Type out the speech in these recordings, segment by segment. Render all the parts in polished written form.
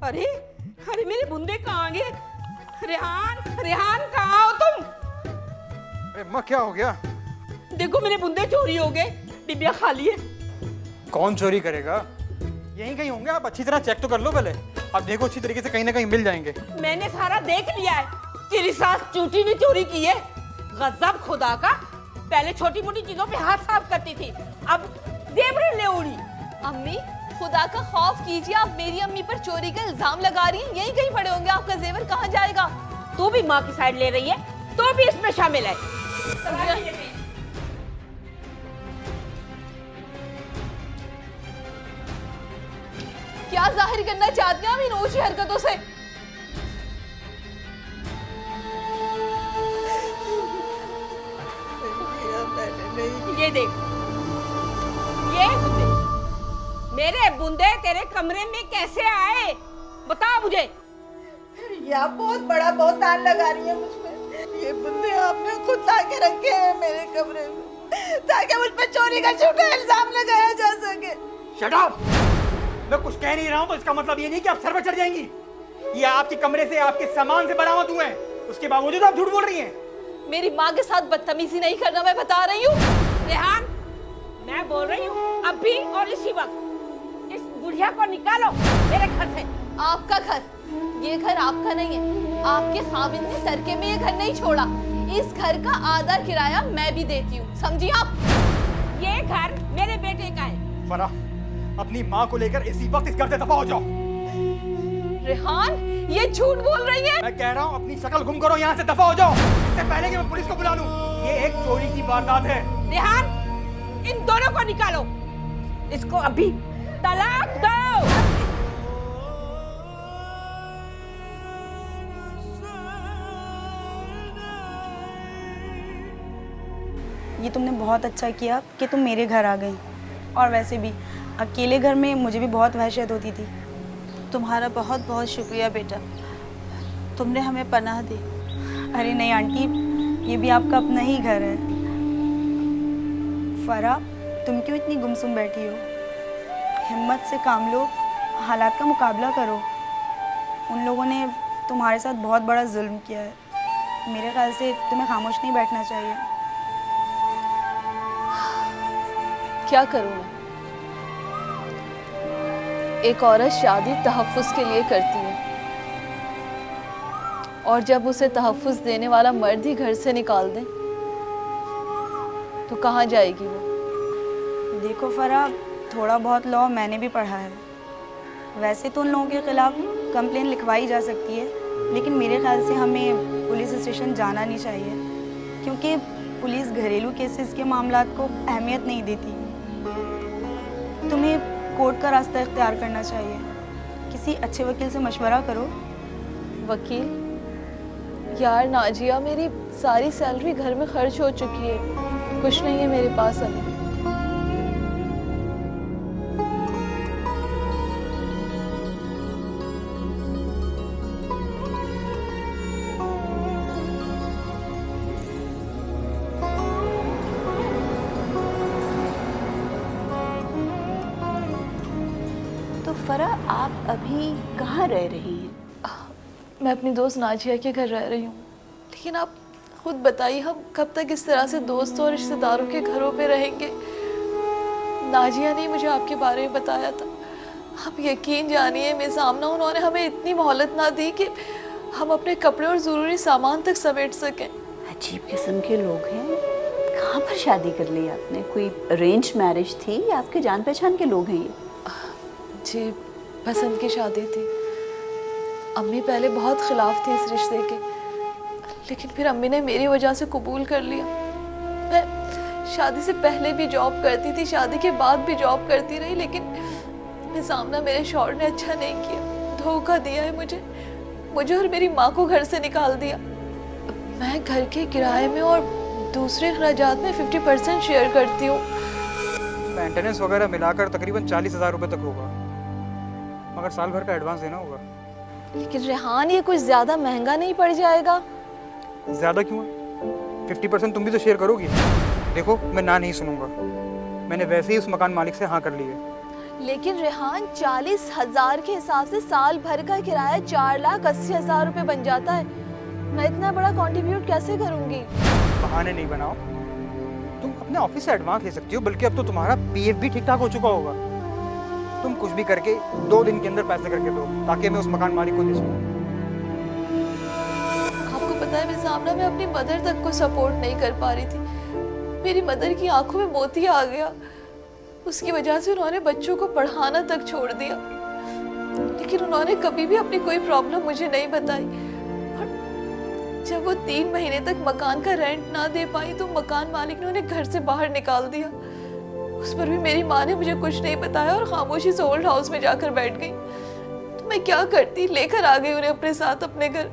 अरे अरे मेरे बुंदे कहाँ गए? रेहान, रेहान कहाँ हो तुम? अरे अम्मा क्या हो गया? देखो मेरे बुंदे चोरी हो गए, डिब्बिया खाली है। कौन चोरी करेगा? यहीं कहीं होंगे, आप अच्छी तरह चेक तो कर लो पहले। आप देखो अच्छी तरीके से कहीं ना कहीं मिल जाएंगे। मैंने सारा देख लिया है। तेरी सास चूटी भी चोरी की है। गजब खुदा का। पहले छोटी मोटी चीजों पे हाथ साफ करती थी, अब जेवरें ले उड़ी। अम्मी खुदा का खौफ कीजिए, आप मेरी अम्मी पर चोरी का इल्जाम लगा रही हैं। यहीं कहीं पड़े होंगे, आपका जेवर कहाँ जाएगा? तू भी माँ की साइड ले रही है, तो भी इसमें शामिल है। क्या जाहिर करना चाहती हैं आप इन ऊंची हरकतों से? ये देख, ये बुंदे, मेरे बुंदे तेरे कमरे में कैसे आए? बता मुझे। या बहुत बड़ा बहुतान लगा रही है मुझ पे। ये बुंदे आपने खुद ला के रखे हैं मेरे कमरे में ताकि मुझ पे चोरी का झूठा इल्जाम लगाया जा सके। Shut up! मैं कुछ कह नहीं रहा हूँ तो इसका मतलब ये नहीं कि आप सर पर चढ़ जाएंगी। ये आपके कमरे से, आपके सामान से बरामद हुए हैं, उसके बावजूद आप झूठ बोल रही हैं। मेरी माँ के साथ बदतमीजी नहीं करना, मैं बता रही हूँ। रेहान, मैं बोल रही हूँ अभी और इसी वक्त इस बुढ़िया को निकालो मेरे घर से। आपका घर, ये घर आपका नहीं है। आपके खाविंद ने तरके में ये घर नहीं छोड़ा। इस घर का आधा किराया मैं भी देती हूँ, समझी आप? ये घर मेरे बेटे का है। फराह, अपनी माँ को लेकर इसी वक्त इस घर से दफा हो जाओ। रेहान, ये झूठ बोल रही है। मैं कह रहा हूँ अपनी शक्ल गुम करो, यहाँ से दफा हो जाओ, इससे पहले कि मैं पुलिस को बुला लूँ। ये एक चोरी की वारदात है। रेहान, इन दोनों को निकालो। इसको अभी तलाक दो। ये तुमने बहुत अच्छा किया कि तुम मेरे घर आ गई। और वैसे भी अकेले घर में मुझे भी बहुत वहशत होती थी। तुम्हारा बहुत बहुत शुक्रिया बेटा, तुमने हमें पनाह दी। अरे नहीं आंटी, ये भी आपका अपना ही घर है। फरा, तुम क्यों इतनी गुमसुम बैठी हो? हिम्मत से काम लो, हालात का मुकाबला करो। उन लोगों ने तुम्हारे साथ बहुत बड़ा जुल्म किया है। मेरे ख्याल से तुम्हें खामोश नहीं बैठना चाहिए। क्या करूं मैं? एक औरत शादी तहफ्फुज़ के लिए करती है, और जब उसे तहफ्फुज़ देने वाला मर्द ही घर से निकाल दे तो कहाँ जाएगी वो? देखो फरा, थोड़ा बहुत लॉ मैंने भी पढ़ा है। वैसे तो उन लोगों के खिलाफ कंप्लेन लिखवाई जा सकती है, लेकिन मेरे ख्याल से हमें पुलिस स्टेशन जाना नहीं चाहिए, क्योंकि पुलिस घरेलू केसेस के मामलात को अहमियत नहीं देती। तुम्हें कोर्ट का रास्ता इख्तियार करना चाहिए। किसी अच्छे वकील से मशवरा करो। वकील? यार नाजिया, मेरी सारी सैलरी घर में खर्च हो चुकी है, कुछ नहीं है मेरे पास अभी। तो फरा, आप अभी कहाँ रह रही हैं? मैं अपनी दोस्त नाजिया के घर रह रही हूँ, लेकिन आप खुद बताइए, हम कब तक इस तरह से दोस्तों और रिश्तेदारों के घरों पे रहेंगे? नाजिया ने मुझे आपके बारे में बताया था। आप यकीन जानिए मेरे सामने उन्होंने हमें इतनी मोहलत ना दी कि हम अपने कपड़े और ज़रूरी सामान तक समेट सकें। अजीब किस्म के लोग हैं। कहाँ पर शादी कर ली आपने? कोई अरेंज मैरिज थी या आपके जान पहचान के लोग हैं ये? जी, पसंद की शादी थी। अम्मी पहले बहुत खिलाफ थी इस रिश्ते के, लेकिन फिर अम्मी ने मेरी वजह से कबूल कर लिया। मैं शादी से पहले भी जॉब करती थी, शादी के बाद भी जॉब करती रही, लेकिन निज़ामना मेरे शौहर ने अच्छा नहीं किया, धोखा दिया है मुझे और मेरी माँ को घर से निकाल दिया। मैं घर के किराए में और दूसरे अखराजात में 50% शेयर करती हूँ। मेंटेनेंस वगैरह मिलाकर तकरीबन 40,000 रुपए तक होगा, मगर साल भर का एडवांस देना होगा। लेकिन रेहान, ये कुछ ज़्यादा महंगा नहीं पड़ जाएगा? ज्यादा क्यों है? 50% तुम भी तो शेयर करोगी। देखो, मैं ना नहीं सुनूंगा। मैंने वैसे ही उस मकान मालिक से हाँ कर ली है। लेकिन रेहान 40,000 के हिसाब से साल भर का किराया 4,80,000 रुपए बन जाता है। मैं इतना बड़ा कंट्रीब्यूट कैसे करूंगी? बहाने नहीं बनाओ, तुम अपने ऑफिस से एडवांस ले सकती हो, बल्कि अब तो तुम्हारा पीएफ भी ठीक ठाक हो चुका होगा। तुम कुछ भी करके 2 दिन के अंदर पैसे करके दो, ताकि मैं उस मकान मालिक को दे सकूं। आपको पता है सामना मैं अपनी मदर तक को सपोर्ट नहीं कर पा रही थी। मेरी मदर की आंखों में मोतिया आ गया, उसकी वजह से उन्होंने बच्चों को पढ़ाना तक छोड़ दिया। लेकिन उन्होंने कभी भी अपनी कोई प्रॉब्लम मुझे नहीं बताई। और जब वो 3 महीने तक मकान का रेंट ना दे पाई तो मकान मालिक ने उन्हें घर से बाहर निकाल दिया। उस पर भी मेरी माँ ने मुझे कुछ नहीं बताया और खामोशी से ओल्ड हाउस में जाकर बैठ गई। तो मैं क्या करती, लेकर आ गई उन्हें अपने साथ अपने घर।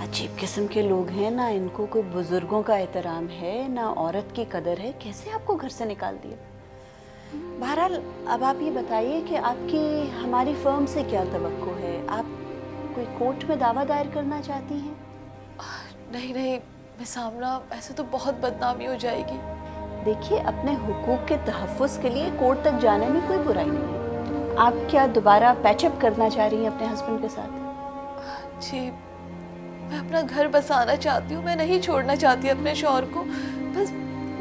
अजीब किस्म के लोग हैं ना, इनको कोई बुजुर्गों का एहतराम है ना औरत की कदर है। कैसे आपको घर से निकाल दिया? बहरहाल अब आप ये बताइए कि आपकी हमारी फर्म से क्या तवक्को है? आप कोई कोर्ट में दावा दायर करना चाहती हैं? नहीं नहीं मिस आमना, ऐसे तो बहुत बदनामी हो जाएगी। देखिए, अपने हुकूक के तहफ़्फ़ुज़ के लिए कोर्ट तक जाने में कोई बुराई नहीं है। आप क्या दोबारा पैचअप करना चाह रही हैं अपने हस्बैंड के साथ? जी, मैं अपना घर बसाना चाहती हूँ, मैं नहीं छोड़ना चाहती अपने शौहर को। बस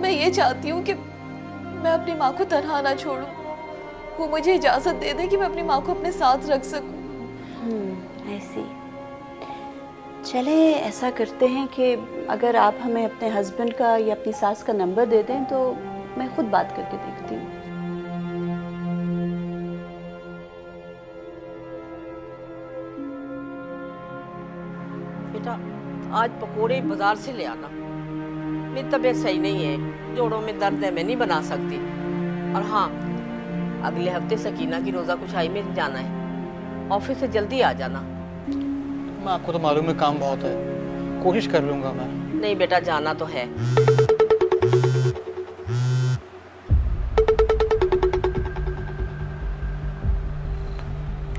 मैं ये चाहती हूँ कि मैं अपनी माँ को तन्हा ना छोड़ूं। वो मुझे इजाज़त दे दे कि मैं अपनी माँ को अपने साथ रख सकूं। ऐसी चले, ऐसा करते हैं कि अगर आप हमें अपने हस्बैंड का या अपनी सास का नंबर दे दें तो मैं खुद बात करके देखती हूँ। बेटा, आज पकोड़े बाजार से ले आना। मेरी तबीयत सही नहीं है, जोड़ों में दर्द है, मैं नहीं बना सकती। और हाँ, अगले हफ्ते सकीना की रोज़ा कुशाई में जाना है, ऑफिस से जल्दी आ जाना। मैं आपको तो मालूम है काम बहुत है, कोशिश कर लूंगा मैं। नहीं बेटा, जाना तो है।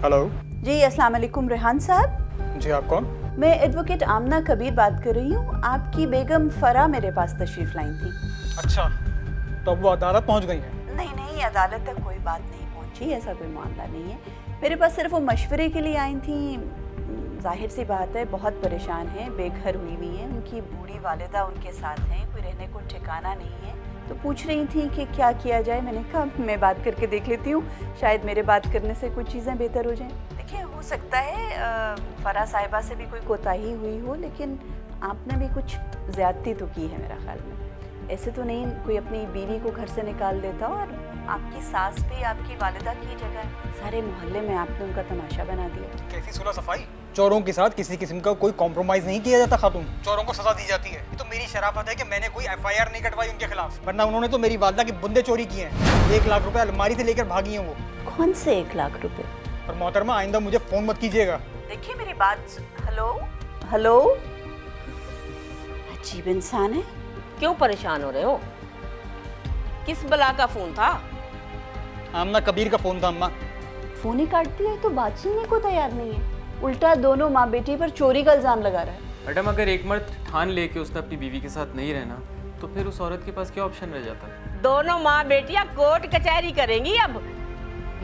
हेलो जी, अस्सलाम वालेकुम रेहान साहब। जी, आप कौन? मैं एडवोकेट आमना कबीर बात कर रही हूँ। आपकी बेगम फरा मेरे पास तशरीफ लाई थी। अच्छा, तो अब वो अदालत पहुंच गई हैं? नहीं, अदालत तक कोई बात नहीं पहुँची, ऐसा कोई मामला नहीं है। मेरे पास सिर्फ वो मशवरे के लिए आई थी। जाहिर सी बात है, बहुत परेशान हैं, बेघर हुई हुई हैं। उनकी बूढ़ी वालिदा उनके साथ हैं, कोई रहने को ठिकाना नहीं है। तो पूछ रही थी कि क्या किया जाए। मैंने कहा मैं बात करके देख लेती हूँ, शायद मेरे बात करने से कुछ चीज़ें बेहतर हो जाएं। देखिए, हो सकता है फरा साहिबा से भी कोई कोताही हुई हो, लेकिन आपने भी कुछ ज़्यादती तो की है मेरा ख्याल में। ऐसे तो नहीं कोई अपनी बीवी को घर से निकाल देता। और आपकी सास भी आपकी वालिदा की जगह है। सारे मोहल्ले में आपने उनका तमाशा बना दिया। कैसी सुलह सफाई? चोरों के साथ किसी किस्म का कोई कॉम्प्रोमाइज नहीं किया जाता खातून, चोरों को सजा दी जाती है। ये तो मेरी शराफत है कि मैंने कोई एफआईआर नहीं कटवाई उनके खिलाफ, वरना उन्होंने तो मेरी वालिदा के बुंदे चोरी किए हैं। 1 लाख रुपए अलमारी से लेकर भागी हैं वो। कौन से 1 लाख रुपए? और मोहतरमा, आइंदा मुझे फोन मत कीजिएगा। देखिए मेरी बात। हेलो, अजीब इंसान है। क्यों परेशान हो रहे हो? किस बला का फोन था? आमना कबीर का फोन था अम्मा। फोन ही काट दिया है तो बात सुनने को तैयार नहीं है, उल्टा दोनों माँ बेटी पर चोरी का इल्जाम लगा रहा है। मैडम, अगर एक मर्द ठान ले कि उसने अपनी बीवी के साथ नहीं रहना, तो फिर उस औरत के पास क्या ऑप्शन रह जाता है? दोनों माँ बेटियां कोर्ट कचहरी करेंगी। अब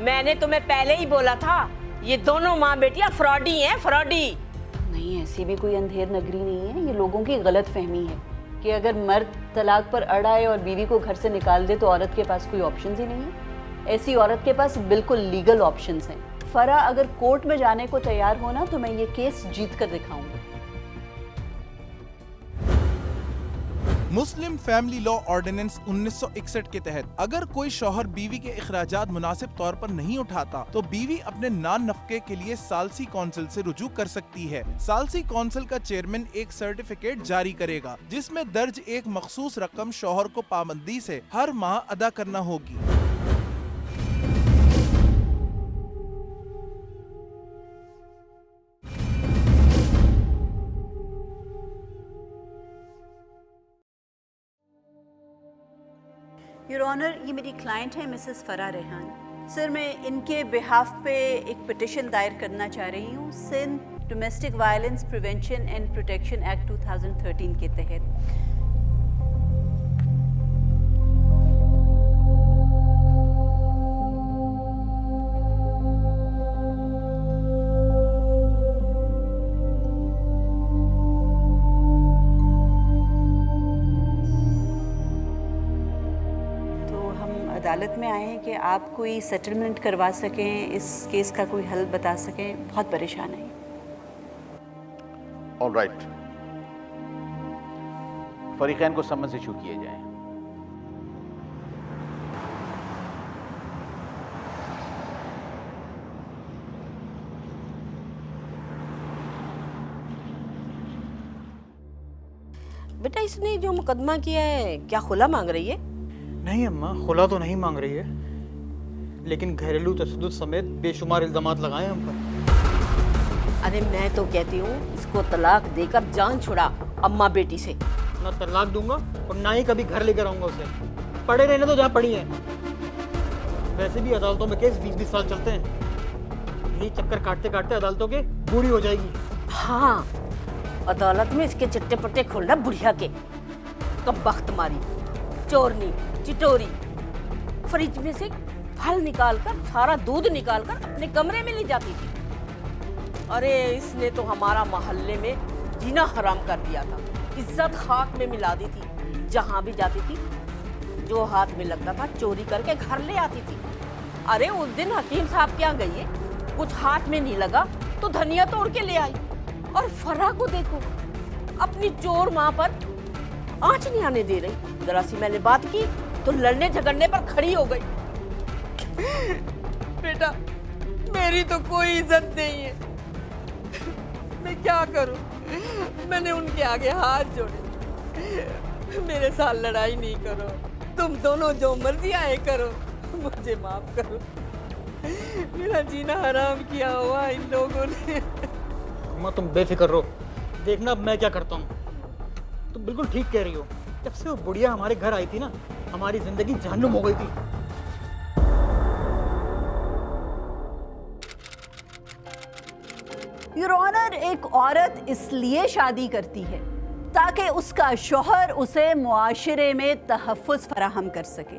मैंने तुम्हें पहले ही बोला था, ये दोनों माँ बेटियां फ्रॉडी हैं, फ्रॉडी। नहीं, ऐसी भी कोई अंधेर नगरी नहीं है। ये लोगों की गलत फहमी है कि अगर मर्द तलाक पर अड़ा है और बीवी को घर से निकाल दे तो औरत के पास कोई ऑप्शन ही नहीं है। ऐसी औरत के पास बिल्कुल लीगल ऑप्शंस हैं। फरा अगर कोर्ट में जाने को तैयार हो ना तो मैं ये केस जीत कर दिखाऊंगी। मुस्लिम फैमिली लॉ ऑर्डिनेंस 1961 के तहत अगर कोई शौहर बीवी के इखराजात मुनासिब तौर पर नहीं उठाता तो बीवी अपने नान नफके के लिए सालसी कौंसिल से रुजू कर सकती है। सालसी कौंसिल का चेयरमैन एक सर्टिफिकेट जारी करेगा जिसमें दर्ज एक मखसूस रकम शौहर को पाबंदी से हर माह अदा करना होगी। योर ऑनर, ये मेरी क्लाइंट है मिसेस फरा रेहान। सर, मैं इनके बिहाफ पे एक पिटिशन दायर करना चाह रही हूँ Sindh domestic violence prevention and protection act 2013 के तहत। अदालत में आए हैं कि आप कोई सेटलमेंट करवा सकें, इस केस का कोई हल बता सकें। बहुत परेशान हैं। ऑल राइट, फरीकैन को समन्स इशू किए जाएं। बेटा इसने जो मुकदमा किया है क्या खुला मांग रही है? नहीं अम्मा, खुला तो नहीं मांग रही है, लेकिन घरेलू तशद्दुद समेत बेशुमार इल्जामात लगाए हम पर। अरे मैं तो कहती हूँ इसको तलाक देकर जान छुड़ा अम्मा बेटी से। ना तलाक दूंगा और ना ही कभी घर लेकर आऊंगा उसे। पड़े रहने तो जहाँ पड़ी है। वैसे भी अदालतों में केस 20-20 साल चलते हैं। यही चक्कर काटते काटते अदालतों के बूढ़ी हो जाएगी। हाँ, अदालत में इसके चिट्टे पट्टे खोलना बुढ़िया के। कब बख्त मारी, चोरनी, चिटोरी, फ्रिज में से फल निकालकर, सारा दूध निकालकर अपने कमरे में ले जाती थी। अरे इसने तो हमारा मोहल्ले में जीना हराम कर दिया था। इज्जत खाक में मिला दी थी। जहां भी जाती थी, जो हाथ में लगता था चोरी करके घर ले आती थी। अरे उस दिन हकीम साहब क्या गई है, कुछ हाथ में नहीं लगा तो धनिया तोड़ के ले आई। और फरा को देखो, अपनी चोर माँ पर आंच नहीं आने दे रही। जरा सी मैंने बात की तो लड़ने झगड़ने पर खड़ी हो गई। बेटा मेरी तो कोई इज्जत नहीं है, मैं क्या करूं? मैंने उनके आगे हाथ जोड़े। मेरे साथ लड़ाई नहीं करो, तुम दोनों जो मर्जी आए करो, मुझे माफ करो। मेरा जीना हराम किया हुआ इन लोगों ने। अम्मा तुम बेफिक्र रहो, देखना अब मैं क्या करता हूँ। तुम बिल्कुल ठीक कह रही हो। जब से वो बुढ़िया हमारे घर आई थी ना, हमारी जिंदगी जहन्नुम हो गई थी। योर ऑनर, एक औरत इसलिए शादी करती है ताकि उसका शौहर उसे मुआशरे में तहफ़्फ़ुज़ फराहम कर सके।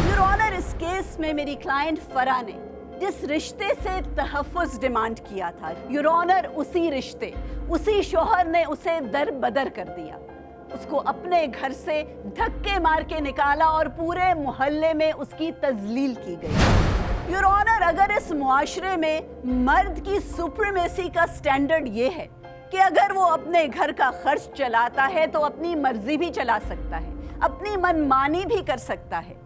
योर ऑनर, इस केस में मेरी क्लाइंट फरा ने जिस रिश्ते से तहफ़्फ़ुज़ डिमांड किया था, योर ऑनर, उसी रिश्ते, उसी शौहर ने उसे दर बदर कर दिया। उसको अपने घर से धक्के मार के निकाला और पूरे मोहल्ले में उसकी तजलील की गई। योर ऑनर, अगर इस मुआशरे में मर्द की सुप्रीमेसी का स्टैंडर्ड ये है कि अगर वो अपने घर का खर्च चलाता है तो अपनी मर्जी भी चला सकता है, अपनी मनमानी भी कर सकता है,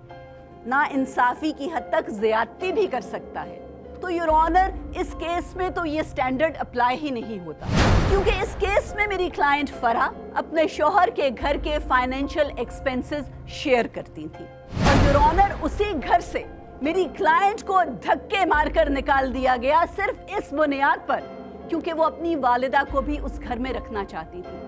ना इंसाफी की हद तक ज्यादती भी कर सकता है, तो योर ऑनर इस केस में तो ये स्टैंडर्ड अप्लाई ही नहीं होता। क्योंकि इस केस में मेरी क्लाइंट फरा अपने शौहर के घर के फाइनेंशियल एक्सपेंसेस शेयर करती थी और योर ऑनर उसी घर से मेरी क्लाइंट को धक्के मारकर निकाल दिया गया सिर्फ इस बुनियाद पर क्योंकि वो अपनी वालिदा को भी उस घर में रखना चाहती थी,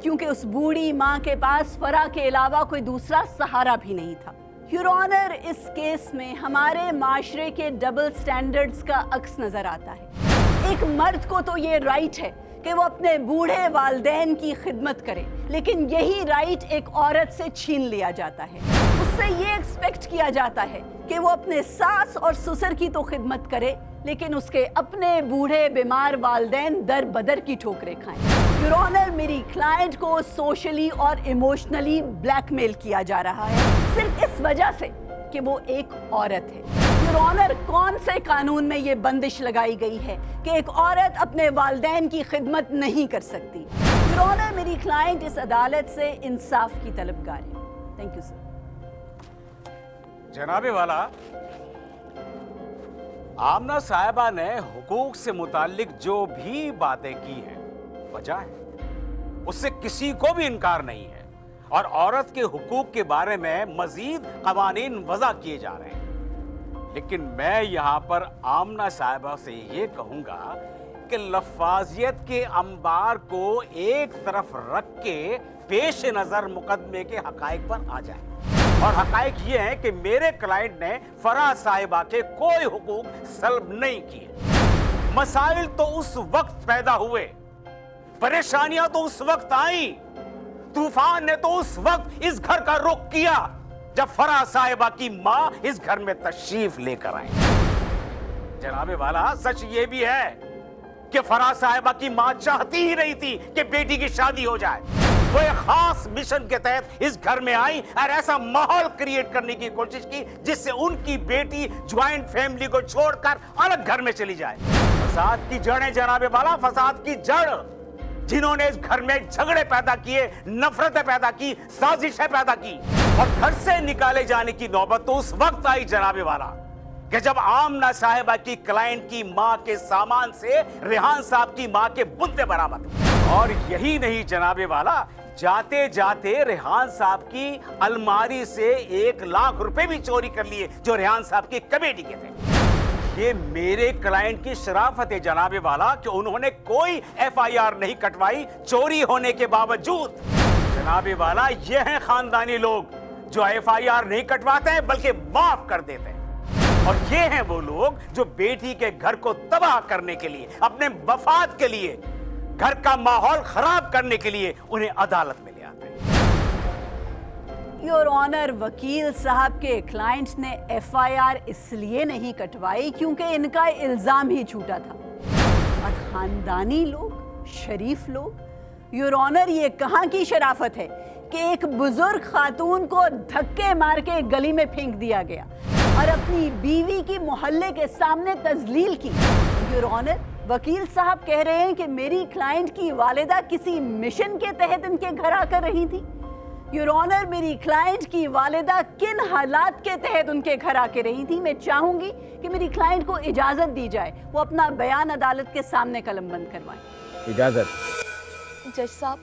क्योंकि उस बूढ़ी माँ के पास फरा के अलावा कोई दूसरा सहारा भी नहीं था। योर ऑनर, इस केस में हमारे माशरे के डबल स्टैंडर्ड्स का अक्स नजर आता है। एक मर्द को तो ये राइट है कि वो अपने बूढ़े वालिदैन की खिदमत करे, लेकिन यही राइट एक औरत से छीन लिया जाता है। उससे ये एक्सपेक्ट किया जाता है कि वो अपने सास और ससुर की तो खिदमत करे, लेकिन उसके अपने बूढ़े बीमार वालिदैन दर बदर की ठोकरें खाएं। योर ऑनर, मेरी क्लाइंट को सोशली और इमोशनली ब्लैकमेल किया जा रहा है सिर्फ इस वजह से कि वो एक औरत है। योर ऑनर, कौन से कानून में ये बंदिश लगाई गई है कि एक औरत अपने वालिदैन की खिदमत नहीं कर सकती? योर ऑनर, मेरी क्लाइंट इस अदालत से इंसाफ की तलबगार है। Thank you sir. जनाबे वाला, आमना साहिबा ने हुकूक से मुताल्लिक जो भी बातें की हैं वजह है, उससे किसी को भी इनकार नहीं है और औरत के हुकूक के बारे में मजीद कवानीन वज़ा किए जा रहे हैं। लेकिन मैं यहाँ पर आमना साहिबा से ये कहूँगा कि लफाजियत के अंबार को एक तरफ रख के पेश नज़र मुकदमे के हकायक पर आ जाए। और हकायक ये है कि मेरे क्लाइंट ने फरा साहिबा के कोई हुकूक सल्ब नहीं किए। मसाइल तो उस वक्त पैदा हुए, परेशानियां तो उस वक्त आई, तूफान ने तो उस वक्त इस घर का रुख किया जब फरा साहिबा की मां इस घर में तशरीफ लेकर आई। जनाबे वाला, सच ये भी है कि फरा साहिबा की मां चाहती ही नहीं थी कि बेटी की शादी हो जाए। वो एक खास मिशन के तहत इस घर में आई और ऐसा माहौल क्रिएट करने की कोशिश की जिससे उनकी बेटी ज्वाइंट फैमिली को छोड़कर अलग घर में चली जाए। फसाद की जड़ें जनाबे वाला, फसाद की जड़, जिन्होंने इस घर में झगड़े पैदा किए, नफरतें पैदा की, साजिशें पैदा की और घर से निकाले जाने की नौबत तो उस वक्त आई जनाबे वाला कि जब आमना साहिबा की क्लाइंट की मां के सामान से रेहान साहब की मां के बुत्ते बरामद। और यही नहीं जनाबे वाला, जाते जाते रेहान साहब की अलमारी से 1 लाख रुपए भी चोरी कर लिए जो रेहान साहब की कमेटी के थे। ये मेरे क्लाइंट की शराफत है जनाबे वाला कि उन्होंने कोई FIR नहीं कटवाई चोरी होने के बावजूद। जनाबे वाला ये हैं खानदानी लोग जो FIR नहीं कटवाते हैं बल्कि माफ कर देते हैं। और ये हैं वो लोग जो बेटी के घर को तबाह करने के लिए, अपने मफाद के लिए, घर का माहौल खराब करने के लिए उन्हें अदालत में ले आते हैं। योर ऑनर, वकील साहब के क्लाइंट्स ने FIR इसलिए नहीं कटवाई क्योंकि इनका इल्जाम ही झूठा था। और खानदानी लोग, शरीफ लोग, योर ऑनर, ये कहां की शराफत है कि एक बुजुर्ग खातून को धक्के मार के गली में फेंक दिया गया और अपनी बीवी की मोहल्ले के सामने तजलील की। योर ऑनर, वकील साहब कह रहे हैं कि मेरी क्लाइंट की वालिदा किसी मिशन के तहत इनके घर आकर रही थी। योर ऑनर, मेरी क्लाइंट की वालिदा किन हालात के तहत उनके घर आके रही थी, मैं चाहूंगी कि मेरी क्लाइंट को इजाजत दी जाए, वो अपना बयान अदालत के सामने कलमबंद करवाएं। इजाजत। जज साहब,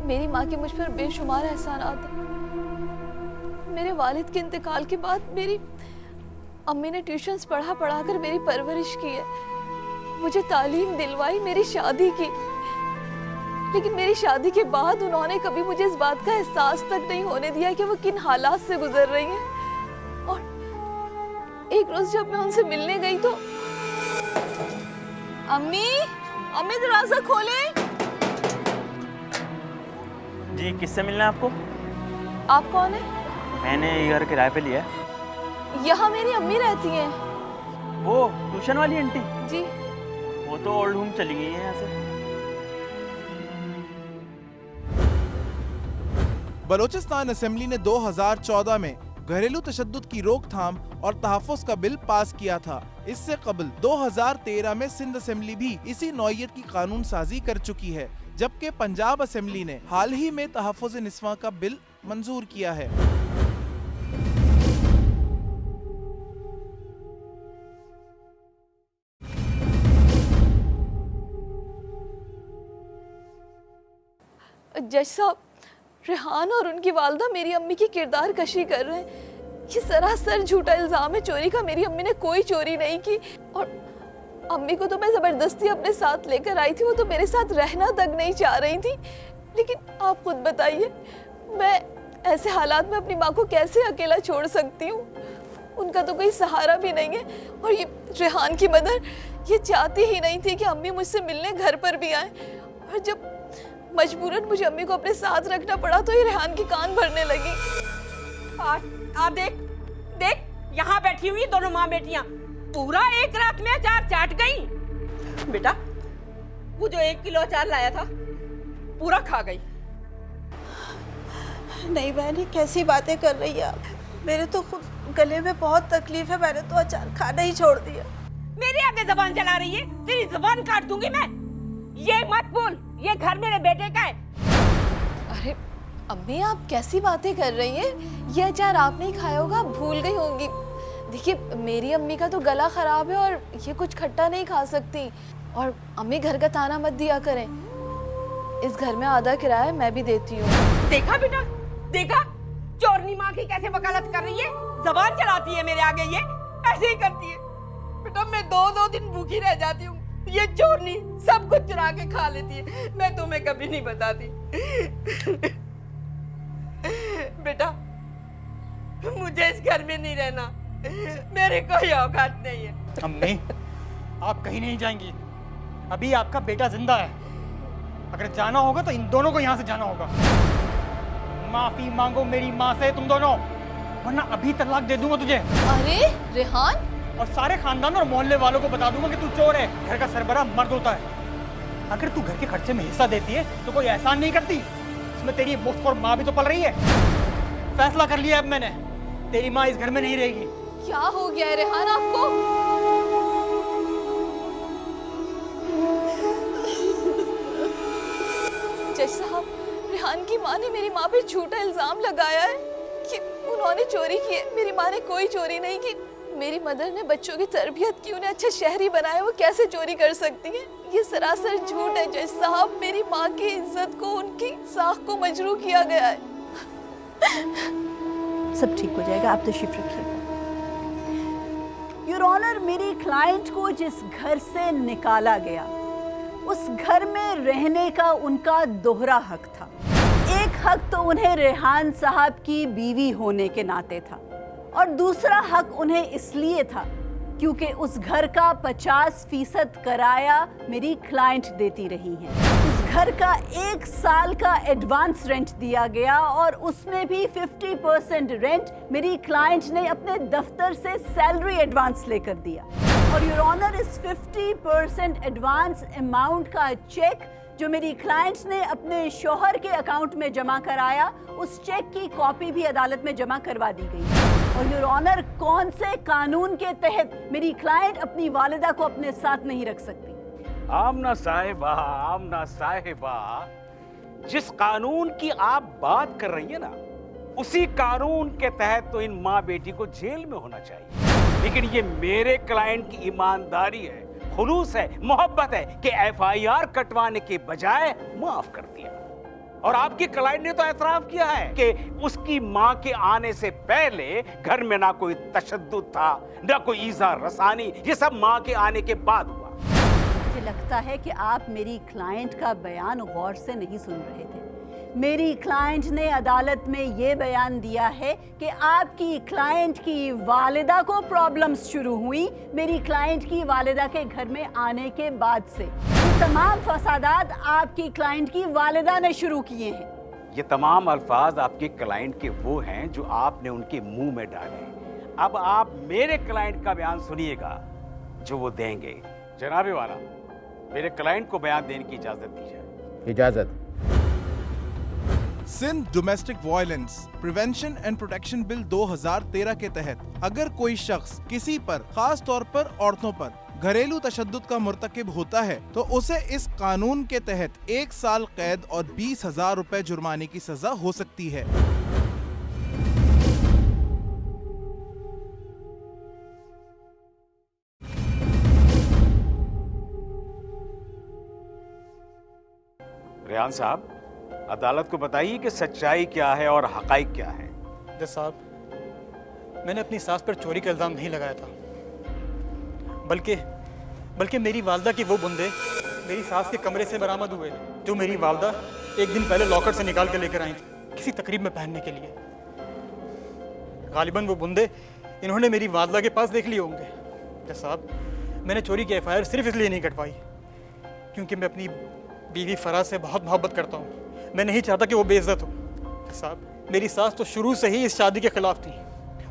मेरी माँ के मुझ पर बेशुमार एहसानात हैं। मेरे वालिद के इंतकाल के बाद मेरी अम्मी ने ट्यूशन्स पढ़ा कर मेरी परवरिश की है, मुझे तालीम दिलवाई, मेरी शादी की। लेकिन मेरी शादी के बाद उन्होंने कभी मुझे इस बात का एहसास तक नहीं होने दिया कि वो किन हालात से गुजर रही हैं। और एक रोज जब मैं उनसे मिलने गई तो अम्मी दरवाजा खोले। जी, किससे मिलना है आपको? आप कौन है? मैंने ये घर किराए पे लिया है। यहाँ मेरी अम्मी रहती हैं। वो ट्यूशन वाली आंटी? जी। वो तो ओल्ड होम चली गई है यहाँ से। बलोचिस्तान असेंबली ने 2014 में घरेलू तशद्दुद की रोकथाम और तहफ़्फ़ुज़ का बिल पास किया था। इससे कबल 2013 में सिंध असेंबली भी इसी नौइयत की कानून साजी कर चुकी है, जबकि पंजाब असेंबली ने हाल ही में तहफ़्फ़ुज़ निस्वां का बिल मंजूर किया है। जज साहब, रेहान और उनकी वालदा मेरी अम्मी की किरदार कशी कर रहे हैं। ये सरासर झूठा इल्जाम है चोरी का। मेरी अम्मी ने कोई चोरी नहीं की और अम्मी को तो मैं ज़बरदस्ती अपने साथ लेकर आई थी, वो तो मेरे साथ रहना तक नहीं चाह रही थी। लेकिन आप खुद बताइए, मैं ऐसे हालात में अपनी माँ को कैसे अकेला छोड़ सकती हूँ? उनका तो कोई सहारा भी नहीं है। और ये रेहान की मदर ये चाहती ही नहीं थी कि अम्मी मुझसे मिलने घर पर भी आए, और जब मजबूरन मुझे अम्मी को अपने साथ रखना पड़ा तो ये रेहान की कान भरने लगी। आ देख यहाँ बैठी हुई दोनों माँ बेटियाँ पूरा एक रात में अचार चाट गई। बेटा, वो जो 1 किलो अचार लाया था पूरा खा गई। नहीं बहनी, कैसी बातें कर रही है आप? मेरे तो खुद गले में बहुत तकलीफ है, मैंने तो अचार खाना ही छोड़ दिया। मेरे आगे जबान चला रही है, तेरी जबान काट दूंगी मैं। ये मत बोल, ये घर मेरे बेटे का है। अरे अम्मी, आप कैसी बातें कर रही हैं? ये अचार आपने ही खाया होगा, आप भूल गई होंगी। देखिए, मेरी अम्मी का तो गला खराब है और ये कुछ खट्टा नहीं खा सकती। और अम्मी, घर का ताना मत दिया करें। इस घर में आधा किराया मैं भी देती हूँ। देखा बेटा, देखा चोरनी माँ की कैसे वकालत कर रही है, जबान चलाती है मेरे आगे। ये ऐसे ही करती है बेटा। मैं 2-2 दिन भूखी रह जाती हूँ, ये चोरनी सब कुछ चुरा के खा लेती है। मैं तुम्हें कभी नहीं बताती। बेटा, मुझे इस घर में नहीं रहना, मेरे कोई औकात नहीं है। अम्मी, आप कहीं नहीं जाएंगी। अभी आपका बेटा जिंदा है। अगर जाना होगा तो इन दोनों को यहाँ से जाना होगा। माफी मांगो मेरी माँ से तुम दोनों, वरना अभी तलाक दे दूंगा तुझे। अरे रेहान, और सारे खानदान और मोहल्ले वालों को बता दूंगा कि तू चोर है। घर का सरबराह मर्द होता है। अगर तू घर के खर्चे में हिस्सा देती है तो कोई एहसान नहीं करती। इसमें तेरी मुफ्त और माँ भी तो पल रही है। फैसला कर लिया अब मैंने, तेरी माँ इस घर में नहीं रहेगी। क्या हो गया है रेहान आपको? जज साहब, रेहान की माँ ने मेरी माँ पे झूठा इल्जाम लगाया है कि उन्होंने चोरी की है। मेरी माँ ने कोई चोरी नहीं की। मेरी मदर ने बच्चों की तरबियत की, उन्हें अच्छा शहरी बनाया, वो कैसे चोरी कर सकती हैं? ये सरासर झूठ है जज साहब। मेरी माँ की इज्जत को, उनकी साख को मजरू किया गया है। सब ठीक हो जाएगा, आप तशरीफ रखिए। योर ऑनर, मेरी क्लाइंट को जिस घर से निकाला गया उस घर में रहने का उनका दोहरा हक था। एक हक तो उन्हें रेहान साहब की बीवी होने के नाते था और दूसरा हक उन्हें इसलिए था क्योंकि उस घर का 50% किराया मेरी क्लाइंट देती रही है। उस घर का 1 साल का एडवांस रेंट दिया गया और उसमें भी 50% रेंट मेरी क्लाइंट ने अपने दफ्तर से सैलरी एडवांस लेकर दिया। और योर ऑनर, इस 50% एडवांस अमाउंट का चेक जो मेरी क्लाइंट ने अपने शौहर के अकाउंट में जमा कराया, उस चेक की कॉपी भी अदालत में जमा करवा दी गई। और योर ऑनर, कौन से कानून के तहत मेरी क्लाइंट अपनी वालिदा को अपने साथ नहीं रख सकती? आमना साहिबा, जिस कानून की आप बात कर रही है ना, उसी कानून के तहत तो इन माँ बेटी को जेल में होना चाहिए। लेकिन ये मेरे क्लाइंट की ईमानदारी है, खुलूस है, मोहब्बत है कि FIR कटवाने के बजाय माफ कर दिया। और आपकी क्लाइंट ने तो एतराफ किया है कि उसकी माँ के आने से पहले घर में ना कोई तशद्दुद था, ना कोई ईज़ा रसानी, ये सब माँ के आने के बाद हुआ। मुझे लगता है कि आप मेरी क्लाइंट का बयान गौर से नहीं सुन रहे थे। मेरी क्लाइंट ने अदालत में ये बयान दिया है कि आपकी क्लाइंट की वालिदा को प्रॉब्लम्स शुरू हुई मेरी क्लाइंट की वालिदा के घर में आने के बाद से। ये तमाम फसादात आपकी क्लाइंट की वालिदा ने शुरू किए हैं। ये तमाम अल्फाज आपके क्लाइंट के वो हैं जो आपने उनके मुंह में डाले। अब आप मेरे क्लाइंट का बयान सुनिएगा जो वो देंगे। जनाबे वाला, मेरे क्लाइंट को बयान देने की इजाजत दीजिए। इजाजत। Sindh domestic violence prevention and protection bill 2013 के तहत अगर कोई शख्स किसी पर, खास तौर पर औरतों पर घरेलू तशद्दुद का मुर्तकिब होता है तो उसे इस कानून के तहत 1 साल कैद और 20,000 रुपए जुर्माने की सजा हो सकती है। रेहान साहब, अदालत को बताइए कि सच्चाई क्या है और हकाइक क्या है। जज साहब, मैंने अपनी सास पर चोरी का इल्ज़ाम नहीं लगाया था, बल्कि मेरी वालदा के वो बुंदे मेरी सास के कमरे से बरामद हुए जो मेरी वालदा एक दिन पहले लॉकर से निकाल के लेकर आई थी किसी तकरीब में पहनने के लिए। गालिबन वो बुंदे इन्होंने मेरी वालदा के पास देख लिए होंगे। जज साहब, मैंने चोरी की FIR सिर्फ इसलिए नहीं कटवाई क्योंकि मैं अपनी बीवी फराज से बहुत मोहब्बत करता हूँ। मैं नहीं चाहता कि वो बेइज्जत हो। साहब, मेरी सास तो शुरू से ही इस शादी के खिलाफ थी।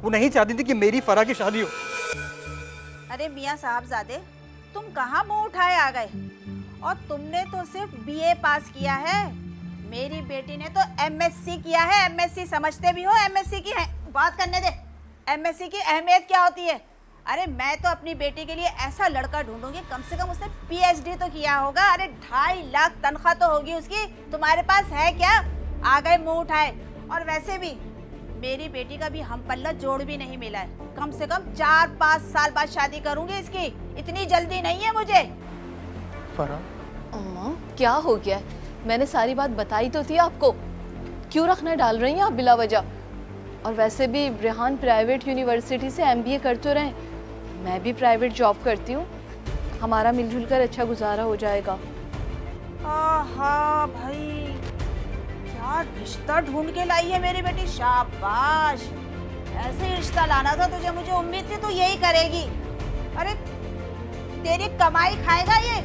वो नहीं चाहती थी कि मेरी फराह की शादी हो। अरे मियाँ साहबजादे, तुम कहाँ मुंह उठाए आ गए? और तुमने तो सिर्फ BA पास किया है, मेरी बेटी ने तो MSc किया है। MSc समझते भी हो? MSc की है, बात करने दे। MSc की अहमियत क्या होती है? अरे मैं तो अपनी बेटी के लिए ऐसा लड़का ढूंढूंगी, कम से कम उसने PhD तो किया होगा। अरे 2.5 लाख तनख्वाह तो होगी उसकी। तुम्हारे पास है क्या? आ गए मुंह उठाए। और वैसे भी मेरी बेटी का भी हम पल्ला जोड़ भी नहीं मिला है। कम से कम 4-5 साल बाद शादी करूंगी इसकी, इतनी जल्दी नहीं है मुझे। फराह, अम्मा क्या हो गया है? मैंने सारी बात बताई तो थी आपको। क्यों रखना डाल रही हैं आप बिला वजह? और वैसे भी रेहान प्राइवेट यूनिवर्सिटी से MBA कर तो रहे, मैं भी प्राइवेट जॉब करती हूँ, हमारा मिलजुल कर अच्छा गुजारा हो जाएगा। आहा भाई, क्या रिश्ता ढूंढ के लाई है मेरी बेटी, शाबाश। ऐसे रिश्ता लाना था तुझे, मुझे उम्मीद थी तू यही करेगी। अरे तेरी कमाई खाएगा ये,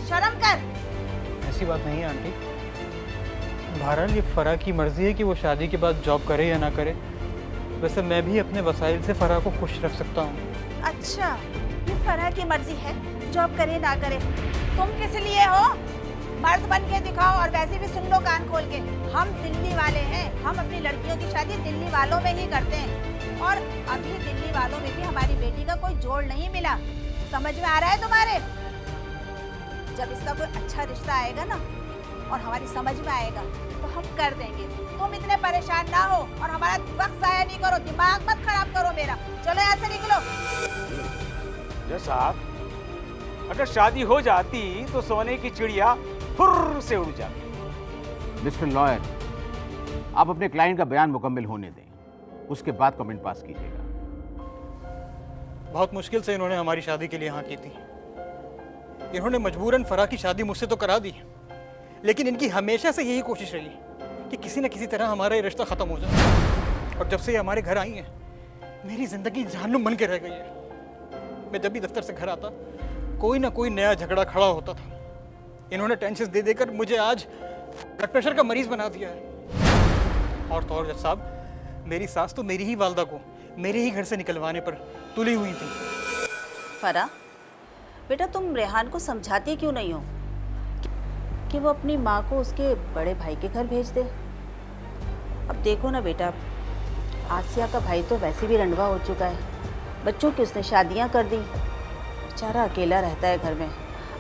शर्म कर। ऐसी बात नहीं है आंटी। बहरहाल ये फराह की मर्जी है कि वो शादी के बाद जॉब करे या ना करे। वैसे मैं भी अपने वसाइल से फराह को खुश रख सकता हूँ। अच्छा, ये फराह की मर्जी है, जॉब करे ना करे। तुम किस लिए हो? मर्द बन के दिखाओ और वैसे भी सुन लो कान खोल के, हम दिल्ली वाले हैं, हम अपनी लड़कियों की शादी दिल्ली वालों में ही करते हैं और अभी दिल्ली वालों में भी हमारी बेटी का कोई जोड़ नहीं मिला। समझ में आ रहा है तुम्हारे? जब इसका कोई अच्छा रिश्ता आएगा ना और हमारी समझ में आएगा तो हम कर देंगे। तुम इतने परेशान ना हो और हमारा वक्त जाया नहीं करो, दिमाग मत खराब करो मेरा। चलो यहाँ से निकलो। जज साहब, अगर शादी हो जाती तो सोने की चिड़िया फुर्र से उड़ जाती। मिस्टर लॉयर, आप अपने क्लाइंट का बयान मुकम्मल होने दें, उसके बाद कमेंट पास कीजिएगा। बहुत मुश्किल से इन्होंने हमारी शादी के लिए हाँ की थी। इन्होंने मजबूरन फराह की शादी मुझसे तो करा दी, लेकिन इनकी हमेशा से यही कोशिश रही कि किसी न किसी तरह हमारा ये रिश्ता ख़त्म हो जाए। और जब से ये हमारे घर आई हैं, मेरी ज़िंदगी जहन्नुम बन के रह गई है। मैं जब भी दफ्तर से घर आता, कोई ना कोई नया झगड़ा खड़ा होता था। इन्होंने टेंशन दे देकर मुझे आज ब्लड प्रेशर का मरीज़ बना दिया है। और तो और जज साहब, मेरी सास तो मेरी ही वालदा को मेरे ही घर से निकलवाने पर तुली हुई थी। फरा, बेटा तुम रेहान को समझाती क्यों नहीं हो कि वो अपनी माँ को उसके बड़े भाई के घर भेज दे? अब देखो ना बेटा, आसिया का भाई तो वैसे भी रंडवा हो चुका है, बच्चों की उसने शादियाँ कर दी, बेचारा अकेला रहता है घर में।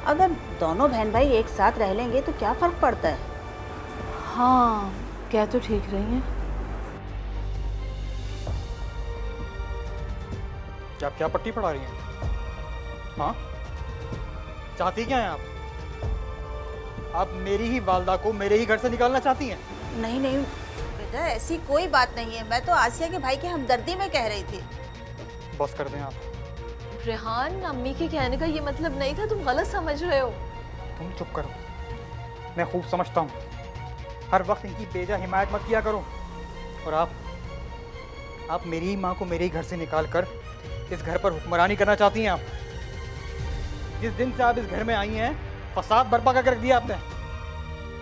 अगर दोनों बहन भाई एक साथ रह लेंगे तो क्या फ़र्क पड़ता है? हाँ, कह तो ठीक रही हैं। क्या क्या पट्टी पढ़ा रही हैं? हाँ, चाहती क्या हैं आप? आप मेरी ही वालदा को मेरे ही घर से निकालना चाहती हैं? नहीं नहीं बेटा, ऐसी कोई बात नहीं है। मैं तो आसिया के भाई की हमदर्दी में कह रही थी। बस कर दें आप। रेहान, अम्मी के कहने का ये मतलब नहीं था, तुम गलत समझ रहे हो। तुम चुप करो, मैं खूब समझता हूँ। हर वक्त इनकी बेजा हिमायत मत किया करो। और आप मेरी ही माँ को मेरे ही घर से निकाल कर इस घर पर हुक्मरानी करना चाहती हैं। आप जिस दिन से आप इस घर में आई हैं, फसाद बर्पा कर रख दिया आपने।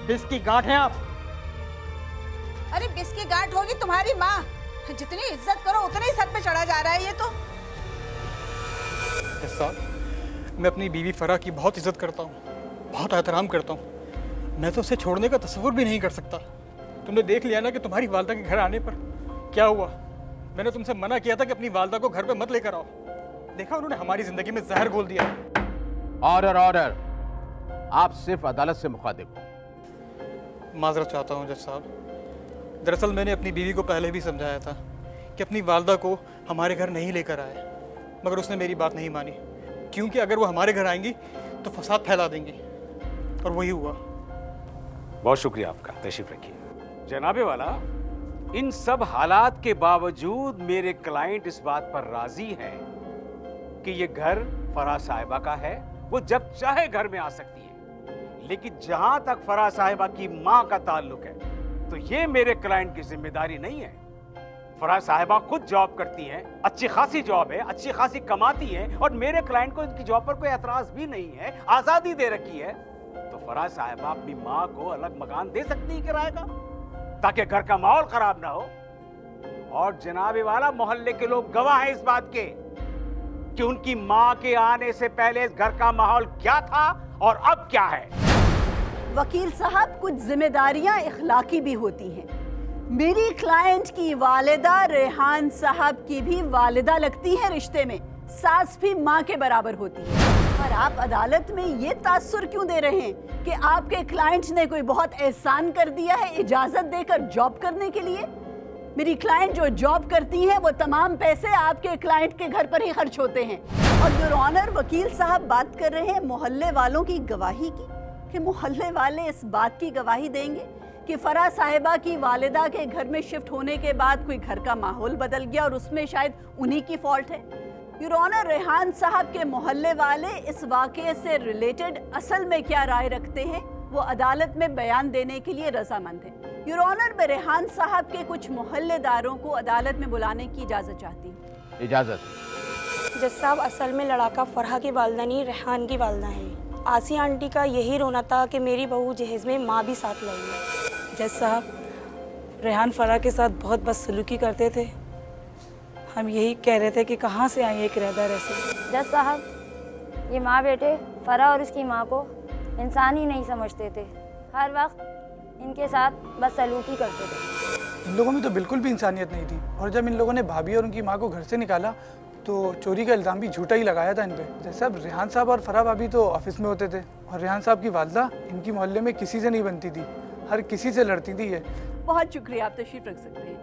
बिस की गांठ हैं आप। अरे बिस की गांठ होगी तुम्हारी माँ। जितनी इज्जत करो उतने ही सर पे चढ़ा जा रहा है ये तो। मैं अपनी बीवी फराह की बहुत इज्जत करता हूँ, बहुत एहतराम करता हूँ। मैं तो उसे छोड़ने का तस्वुर भी नहीं कर सकता। तुमने देख लिया ना कि तुम्हारी वालदा के घर आने पर क्या हुआ। मैंने तुमसे मना किया था कि अपनी वालदा को घर पे मत लेकर आओ। देखा, उन्होंने हमारी जिंदगी में जहर घोल दिया। ऑर्डर ऑर्डर, आप सिर्फ अदालत से मुखातिब हो। माजरत चाहता हूँ जज साहब। दरअसल मैंने अपनी बीवी को पहले भी समझाया था कि अपनी वालदा को हमारे घर नहीं लेकर आए, मगर उसने मेरी बात नहीं मानी, क्योंकि अगर वो हमारे घर आएंगी तो फसाद फैला देंगी। और वही हुआ। बहुत शुक्रिया आपका, तशरीफ रखिए। जनाबे वाला, इन सब हालात के बावजूद मेरे क्लाइंट इस बात पर राजी हैं कि ये घर फराह साहिबा का है, वो जब चाहे घर में आ सकती है। लेकिन जहां तक फराह साहिबा की मां का ताल्लुक है तो ये मेरे क्लाइंट की जिम्मेदारी नहीं है। फराह साहिबा खुद जॉब करती हैं, अच्छी खासी जॉब है, अच्छी खासी कमाती हैं और मेरे क्लाइंट को इनकी जॉब पर कोई एतराज भी नहीं है, आजादी दे रखी है। तो फराह साहिबा अपनी माँ को अलग मकान दे सकती है किराए का, ताकि घर का माहौल खराब ना हो। और जनाबे वाला, मोहल्ले के लोग गवाह हैं इस बात के कि उनकी माँ के आने से पहले इस घर का माहौल क्या था और अब क्या है। वकील साहब, कुछ जिम्मेदारियां इखलाकी भी होती हैं। मेरी क्लाइंट की वालिदा रेहान साहब की भी वालिदा लगती है रिश्ते में, सास भी माँ के बराबर होती है। और आप अदालत में ये तासुर क्यों दे रहे हैं कि आपके क्लाइंट ने कोई बहुत एहसान कर दिया है इजाजत देकर जॉब करने के लिए? मेरी क्लाइंट जो जॉब करती हैं वो तमाम पैसे आपके क्लाइंट के घर पर ही खर्च होते हैं। और योर ऑनर, वकील साहब बात कर रहे हैं मोहल्ले वालों की गवाही की, कि मोहल्ले वाले इस बात की गवाही देंगे कि फराह साहिबा की वालिदा के घर में शिफ्ट होने के बाद कोई घर का माहौल बदल गया और उसमें शायद उन्हीं की फॉल्ट है। योर ऑनर, रेहान साहब के मोहल्ले वाले इस वाक़े से रिलेटेड असल में क्या राय रखते हैं वो अदालत में बयान देने के लिए रजामंद है। योर ऑनर, मैं रेहान साहब के कुछ मोहल्लेदारों को अदालत में बुलाने की इजाज़त चाहती हूँ। इजाज़त। जज साहब, असल में लड़ाका फरहा की वालदा नहीं, रेहान की वालदा है। आसिया आंटी का यही रोना था कि मेरी बहू जहेज़ में माँ भी साथ लाई है। जज साहब, रेहान फराह के साथ बहुत बदसलूकी करते थे। हम यही कह रहे थे कि कहाँ से आई एक किराएदार ऐसे। जज साहब, ये माँ बेटे फराह और इसकी माँ को इंसान ही नहीं समझते थे। हर वक्त इनके साथ बस सलूक ही करते थे। इन लोगों में तो बिल्कुल भी इंसानियत नहीं थी। और जब इन लोगों ने भाभी और उनकी माँ को घर से निकाला तो चोरी का इल्ज़ाम भी झूठा ही लगाया था इन पे। जैसे अब रेहान साहब और फराह भाभी तो ऑफिस में होते थे और रेहान साहब की वालदा इनकी मोहल्ले में किसी से नहीं बनती थी, हर किसी से लड़ती थी ये। बहुत शुक्रिया, आप तशरीफ रख सकते हैं।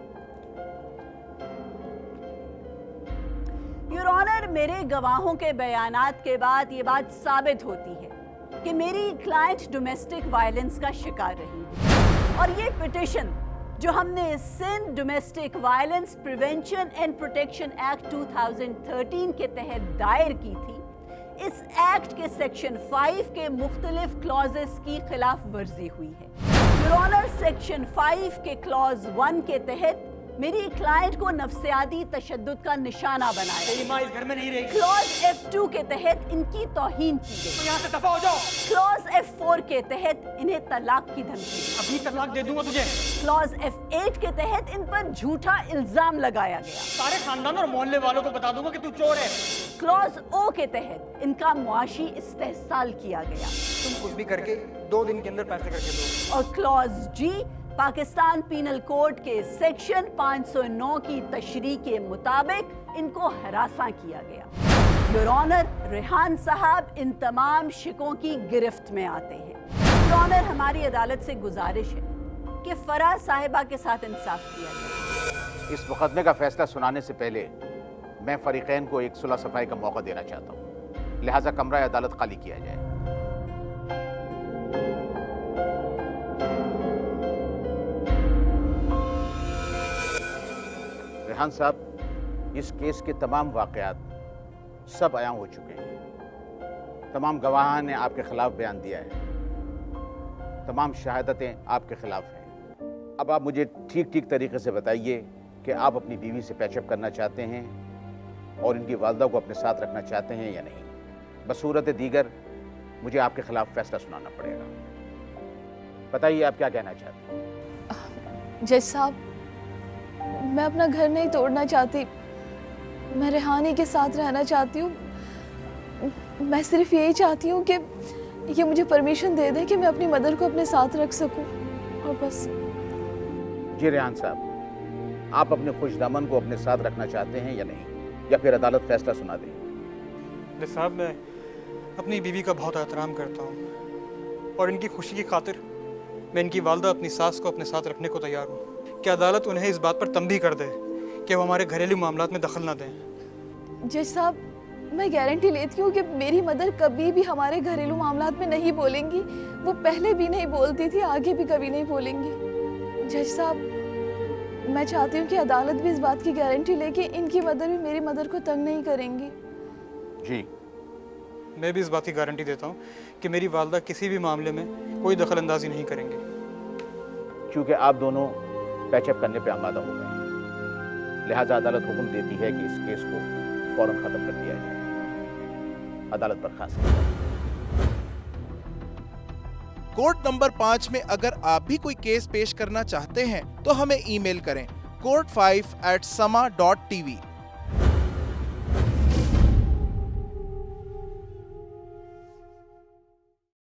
योर ऑनर, मेरे गवाहों के बयानात के बाद ये बात साबित होती है कि मेरी क्लाइंट डोमेस्टिक वायलेंस का शिकार रही है और ये पिटिशन जो हमने Sindh domestic violence prevention and protection act 2013 के तहत दायर की थी, इस एक्ट के सेक्शन 5 के मुख्तलिफ क्लॉजेस की खिलाफ वर्जी हुई है। योर ऑनर, सेक्शन 5 के क्लॉज 1 के तहत मेरी क्लाइंट को नफ्सियाती तशद्दुद का निशाना बनाया। तेरी माँ इस घर में नहीं रहेगी। क्लॉज F2 के तहत इनकी तौहीन की गई। तो यहाँ से दफा हो जाओ। क्लॉज F4 के तहत इन्हें तलाक की धमकी दी। अभी तलाक दे दूंगा तुझे। क्लॉज F8 के तहत इन पर झूठा इल्जाम लगाया गया। सारे खानदान और मोहल्ले वालों को बता दूंगा कि तू चोर है। क्लॉज O के तहत इनका मुआशी इस्तेहसाल किया गया। तुम कुछ भी करके 2 दिन के अंदर पैसे करके दो। और clause G Pakistan penal code के सेक्शन 509 की तशरीह के मुताबिक इनको हरासा किया गया। योर ऑनर, रेहान साहब इन तमाम शिकों की गिरफ्त में आते हैं। योर ऑनर, हमारी अदालत से गुजारिश है कि फराह साहिबा के साथ इंसाफ किया जाए। इस मुकदमे का फैसला सुनाने से पहले मैं फरीकैन को एक सुलह सफाई का मौका देना चाहता हूँ, लिहाजा कमरा अदालत खाली किया जाए। रेहान साहब, इस केस के तमाम वाक़यात सब आया हो चुके हैं। तमाम गवाह ने आपके खिलाफ बयान दिया है, तमाम शहादतें आपके खिलाफ हैं। अब आप मुझे ठीक ठीक तरीके से बताइए कि आप अपनी बीवी से पैचअप करना चाहते हैं और इनकी वालदा को अपने साथ रखना चाहते हैं या नहीं। बसूरत दीगर मुझे आपके खिलाफ फैसला सुनाना पड़ेगा। बताइए आप क्या कहना चाहते हैं। जज साहब, मैं अपना घर नहीं तोड़ना चाहती, मैं रेहानी के साथ रहना चाहती हूँ। मैं सिर्फ यही चाहती हूँ कि ये मुझे परमिशन दे दें कि मैं अपनी मदर को अपने साथ रख सकूँ, और बस। जी रेहान साहब, आप अपने खुशदामन को अपने साथ रखना चाहते हैं या नहीं, या फिर अदालत फैसला सुना दे। साहब, मैं अपनी बीवी का बहुत एहतराम करता हूँ और इनकी खुशी की खातिर मैं इनकी वालदा अपनी सास को अपने साथ रखने को तैयार हूँ। कि अदालत उन्हें इस बात पर तंबीह कर दे कि वो हमारे घरेलू मामलात में दखल ना दें। जज साहब, मैं गारंटी लेती हूँ कि मेरी मदर कभी भी हमारे घरेलू मामलात में नहीं बोलेंगी। वो पहले भी नहीं बोलती थी, आगे भी कभी नहीं बोलेंगी। जज साहब, मैं चाहती हूँ कि अदालत भी इस बात की गारंटी ले कि इनकी मदर भी मेरी मदर को तंग नहीं करेंगी। जी, मैं भी इस बात की गारंटी देता हूँ कि मेरी वालदा किसी भी मामले में कोई दखल अंदाजी नहीं करेंगे। क्योंकि आप दोनों पैचअप करने पे आमादा हो गए हैं, लिहाजा अदालत हुक्म देती है कि इस केस को फौरन खत्म कर दिया जाए। अदालत बर्खास्त। कोर्ट नंबर 5 में अगर आप भी कोई केस पेश करना चाहते हैं तो हमें ईमेल करें court5@sama.tv।